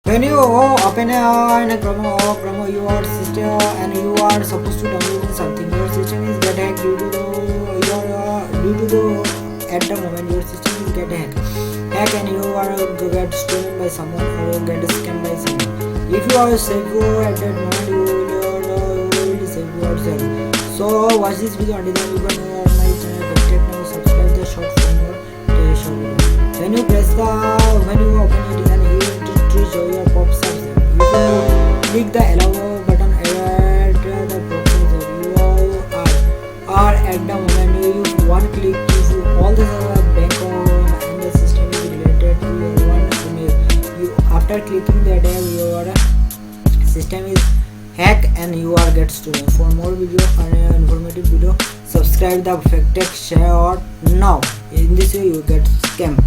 When you open a Chrome your system and you are supposed to download something, your system is get hacked due to the at the moment your system is get hacked and you are get stolen by someone or get scammed by someone. If you are secure at that moment, you will save yourself. So watch this video until then. You can know my channel. Contact now. Subscribe the short for more short video. When you open it and you show your pops up, you click the allow button at the process you are at the moment you one click if all the bank and the system is related to your one email. You after clicking that your system is hacked and you are get stolen. For more video and informative video, subscribe the fact tech share now. In this way you get scam.